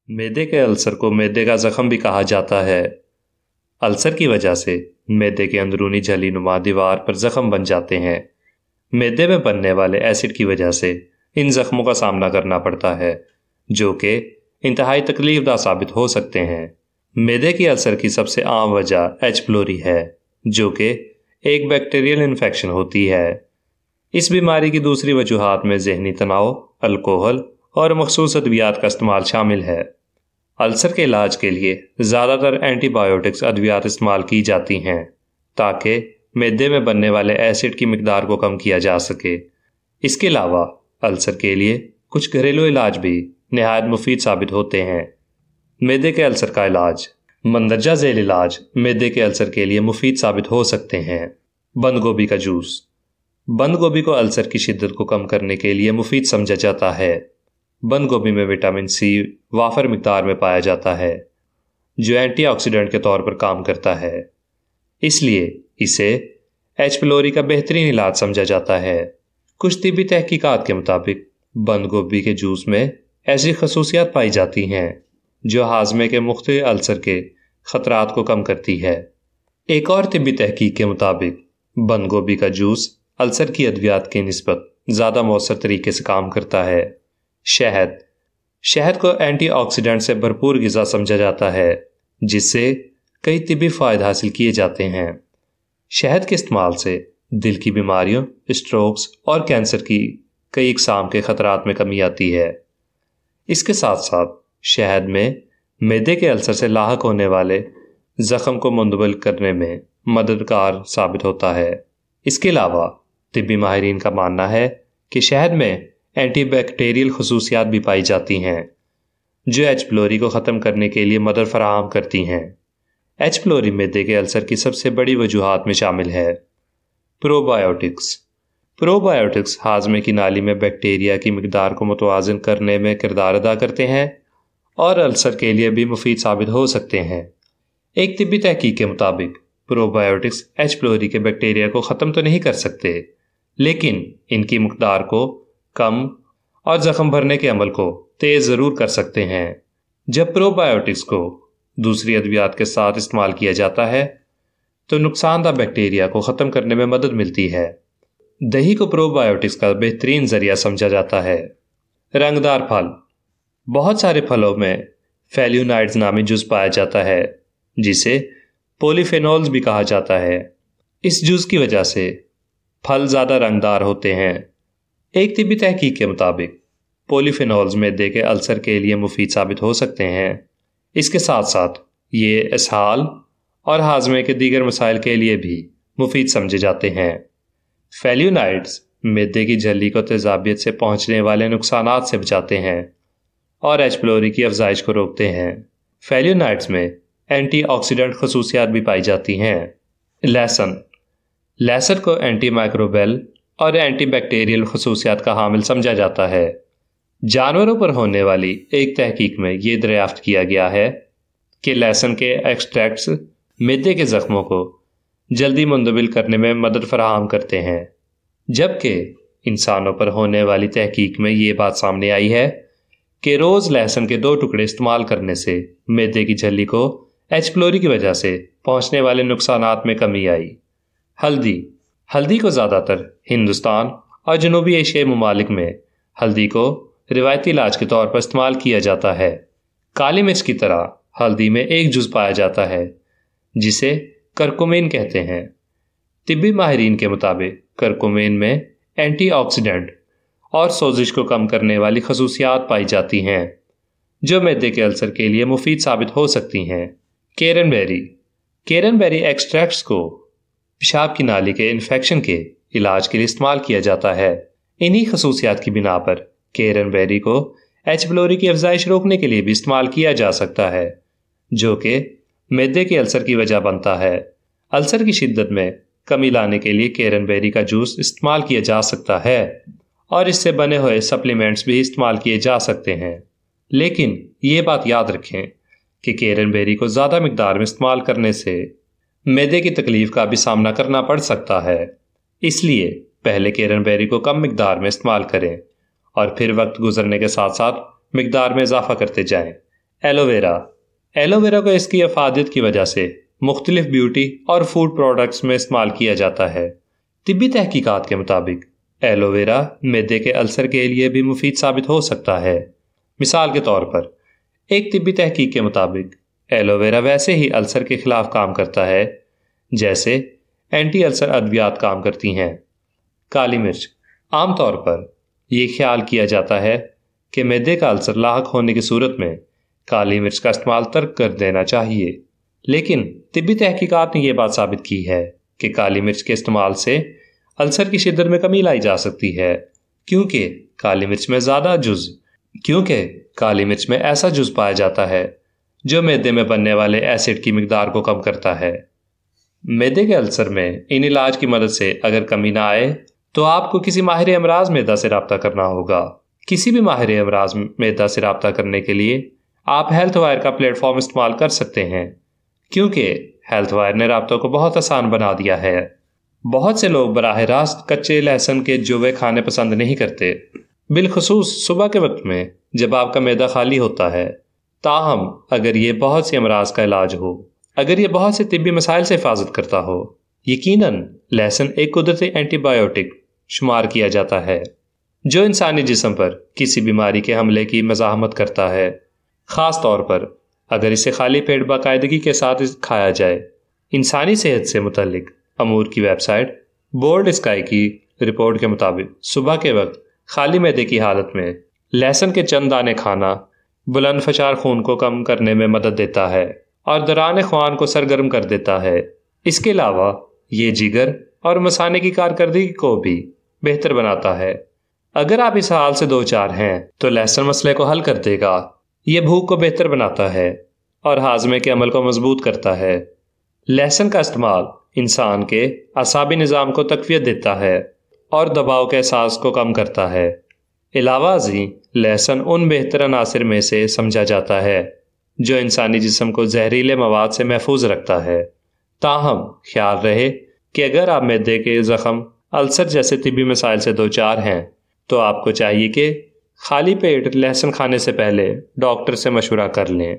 मैदे के अल्सर को मैदे का जख्म भी कहा जाता है। अल्सर की वजह से मैदे के अंदरूनी झिल्ली नुमा दीवार पर जख्म बन जाते हैं। मैदे में बनने वाले एसिड की वजह से इन जख्मों का सामना करना पड़ता है, जो कि इंतहाई तकलीफदा साबित हो सकते हैं। मैदे की अल्सर की सबसे आम वजह एच प्लोरी है, जो कि एक बैक्टीरियल इन्फेक्शन होती है। इस बीमारी की दूसरी वजूहात में जहनी तनाव, अल्कोहल और मखसूस अद्वियात का इस्तेमाल शामिल है। अल्सर के इलाज के लिए ज़्यादातर एंटीबायोटिक्स अद्वियात इस्तेमाल की जाती हैं ताकि मैदे में बनने वाले एसिड की मिकदार को कम किया जा सके। इसके अलावा अल्सर के लिए कुछ घरेलू इलाज भी नहायत मुफीद साबित होते हैं। मैदे के अल्सर का इलाज। मंदरजा झेल इलाज मैदे के अल्सर के लिए मुफीद साबित हो सकते हैं। बंद गोभी का जूस। बंद गोभी को अल्सर की शिद्दत को कम करने के लिए मुफीद समझा जाता है। बंद गोभी में विटामिन सी वाफर मिकदार में पाया जाता है, जो एंटीऑक्सीडेंट के तौर पर काम करता है। इसलिए इसे एच पिलोरी का बेहतरीन इलाज समझा जाता है। कुछ तिब्बी तहकीकात के मुताबिक बंद गोभी के जूस में ऐसी खसूसियात पाई जाती हैं जो हाजमे के मुख्तलिफ अल्सर के खतरात को कम करती है। एक और तिब्बी तहकीक के मुताबिक बंद गोभी का जूस अल्सर की अद्वियात की निस्बत ज़्यादा मौसर तरीके से काम करता है। शहद को एंटीऑक्सीडेंट से भरपूर ग़िज़ा समझा जाता है, जिससे कई तिब्बी फ़ायदे हासिल किए जाते हैं। शहद के इस्तेमाल से दिल की बीमारियों, स्ट्रोक्स और कैंसर की कई इक़साम के ख़तरात में कमी आती है। इसके साथ साथ शहद में मैदे के अल्सर से लाहक होने वाले ज़ख्म को मुंदमल करने में मददगार साबित होता है। इसके अलावा तिब्बी माहिरीन का मानना है कि शहद में एंटीबैक्टीरियल खसूसियात भी पाई जाती हैं, जो एच पिलोरी को ख़त्म करने के लिए मदद फराहम करती हैं। एच पिलोरी मैदे के अल्सर की सबसे बड़ी वजूहात में शामिल है। प्रोबायोटिक्स हाजमे की नाली में बैक्टीरिया की मिकदार को मुतवाज़न करने में किरदार अदा करते हैं और अल्सर के लिए भी मुफीद साबित हो सकते हैं। एक तिब्बी तहकीक के मुताबिक प्रोबायोटिक्स एच पिलोरी के बैक्टीरिया को ख़त्म तो नहीं कर सकते, लेकिन इनकी मिकदार को कम और जख्म भरने के अमल को तेज़ ज़रूर कर सकते हैं। जब प्रोबायोटिक्स को दूसरी अद्वियात के साथ इस्तेमाल किया जाता है तो नुकसानदा बैक्टीरिया को ख़त्म करने में मदद मिलती है। दही को प्रोबायोटिक्स का बेहतरीन ज़रिया समझा जाता है। रंगदार फल। बहुत सारे फलों में फेल्यूनाइड्स नामी जुज़ पाया जाता है, जिसे पॉलीफेनॉल्स भी कहा जाता है। इस जुज़ की वजह से फल ज़्यादा रंगदार होते हैं। एक तिब्बी तहकीक के मुताबिक पॉलीफेनॉल्स मैदे के अल्सर के लिए मुफीद साबित हो सकते हैं। इसके साथ साथ ये इसहाल और हाजमे के दीगर मसाइल के लिए भी मुफीद समझे जाते हैं। फेल्यूनाइड्स मैदे की झिल्ली को तेज़ाबियत से पहुंचने वाले नुकसानात से बचाते हैं और एच पिलोरी की अफजाइश को रोकते हैं। फेल्यूनाइड्स में एंटीऑक्सीडेंट खसूसियात भी पाई जाती हैं। लहसुन को एंटी माइक्रोबियल और एंटीबैक्टीरियल खसूसियात का हामिल समझा जाता है। जानवरों पर होने वाली एक तहकीक में ये दरियाफ्त किया गया है कि लहसुन के एक्सट्रैक्ट्स मैदे के ज़ख्मों को जल्दी मुंदमिल करने में मदद फराहम करते हैं, जबकि इंसानों पर होने वाली तहकीक में ये बात सामने आई है कि रोज़ लहसुन के 2 टुकड़े इस्तेमाल करने से मैदे की झिल्ली को एच पिलोरी की वजह से पहुँचने वाले नुकसानात में कमी आई। हल्दी को ज़्यादातर हिंदुस्तान और जनूबी एशियाई ममालिक में हल्दी को रिवायती इलाज के तौर पर इस्तेमाल किया जाता है। काली मिर्च की तरह हल्दी में एक जुज़ पाया जाता है जिसे करकुमिन कहते हैं। तिब्बी माहिरीन के मुताबिक करकुमिन में एंटीऑक्सीडेंट और सोजिश को कम करने वाली खसूसियात पाई जाती हैं, जो मैदे के अल्सर के लिए मुफीद साबित हो सकती हैं। कैरनबेरी एक्सट्रैक्ट्स को पेशाब की नाली के इन्फेक्शन के इलाज के लिए इस्तेमाल किया जाता है। इन्हीं खसूसियात की बिना पर कैरनबेरी को एच पिलोरी की अफजाइश रोकने के लिए भी इस्तेमाल किया जा सकता है, जो कि मैदे के अल्सर की वजह बनता है। अल्सर की शिद्दत में कमी लाने के लिए कैरनबेरी का जूस इस्तेमाल किया जा सकता है और इससे बने हुए सप्लीमेंट्स भी इस्तेमाल किए जा सकते हैं। लेकिन ये बात याद रखें कि कैरनबेरी को ज़्यादा मिकदार में इस्तेमाल करने से मैदे की तकलीफ का भी सामना करना पड़ सकता है। इसलिए पहले कैरनबेरी को कम मिकदार में इस्तेमाल करें और फिर वक्त गुजरने के साथ साथ मिकदार में इजाफा करते जाएं। ایلو ویرا کو اس کی افادیت کی وجہ سے مختلف بیوٹی اور فوڈ پروڈکٹس میں استعمال کیا جاتا ہے۔ طبی تحقیقات کے مطابق ایلو ویرا معدے کے السر کے لیے بھی مفید ثابت ہو سکتا ہے۔ مثال کے طور پر ایک طبی تحقیق کے مطابق ایلو ویرا ویسے ہی السر کے خلاف کام کرتا ہے جیسے اینٹی السر ادویات کام کرتی ہیں۔ کالی مرچ، عام طور پر یہ خیال کیا جاتا ہے کہ معدے کا السر لاحق ہونے کی صورت میں کالی مرچ کا استعمال ترک کر دینا چاہیے، لیکن طبی تحقیقات نے یہ بات ثابت کی ہے کہ کالی مرچ کے استعمال سے السر کی شدت میں کمی لائی جا سکتی ہے، کیونکہ کالی مرچ میں ایسا جز پایا جاتا ہے جو معدے میں بننے والے ایسڈ کی مقدار کو کم کرتا ہے۔ معدے کے السر میں ان علاج کی مدد سے اگر کمی نہ آئے تو آپ کو کسی ماہر امراض معدہ سے رابطہ کرنا ہوگا۔ کسی بھی ماہر امراض معدہ سے رابطہ کرنے کے لیے آپ ہیلتھ وائر کا پلیٹ فارم استعمال کر سکتے ہیں، کیونکہ ہیلتھ وائر نے رابطوں کو بہت آسان بنا دیا ہے۔ بہت سے لوگ براہ راست کچے لہسن کے جوے کھانے پسند نہیں کرتے، بالخصوص صبح کے وقت میں جب آپ کا معدہ خالی ہوتا ہے۔ تاہم اگر یہ بہت سی امراض کا علاج ہو، اگر یہ بہت سے طبی مسائل سے حفاظت کرتا ہو، یقیناً لہسن ایک قدرتی اینٹی بائیوٹک شمار کیا جاتا ہے جو انسانی جسم پر کسی بیماری کے حملے کی مزاحمت کرتا ہے، خاص طور پر اگر اسے خالی پیٹ باقاعدگی کے ساتھ کھایا جائے۔ انسانی صحت سے متعلق امور کی ویب سائٹ بورڈ اسکائی کی رپورٹ کے مطابق صبح کے وقت خالی معدے کی حالت میں لہسن کے چند دانے کھانا بلند فشار خون کو کم کرنے میں مدد دیتا ہے اور دوران خوان کو سرگرم کر دیتا ہے۔ اس کے علاوہ یہ جگر اور مثانے کی کارکردگی کو بھی بہتر بناتا ہے۔ اگر آپ اس حال سے دوچار ہیں تو لہسن مسئلے کو حل کر دے گا۔ یہ بھوک کو بہتر بناتا ہے اور ہاضمے کے عمل کو مضبوط کرتا ہے۔ لہسن کا استعمال انسان کے اعصابی نظام کو تقویت دیتا ہے اور دباؤ کے احساس کو کم کرتا ہے۔ علاوہ ازیں لہسن ان بہتر عناصر میں سے سمجھا جاتا ہے جو انسانی جسم کو زہریلے مواد سے محفوظ رکھتا ہے۔ تاہم خیال رہے کہ اگر آپ معدے کے زخم، السر جیسے طبی مسائل سے دوچار ہیں تو آپ کو چاہیے کہ خالی پیٹ لہسن کھانے سے پہلے ڈاکٹر سے مشورہ کر لیں۔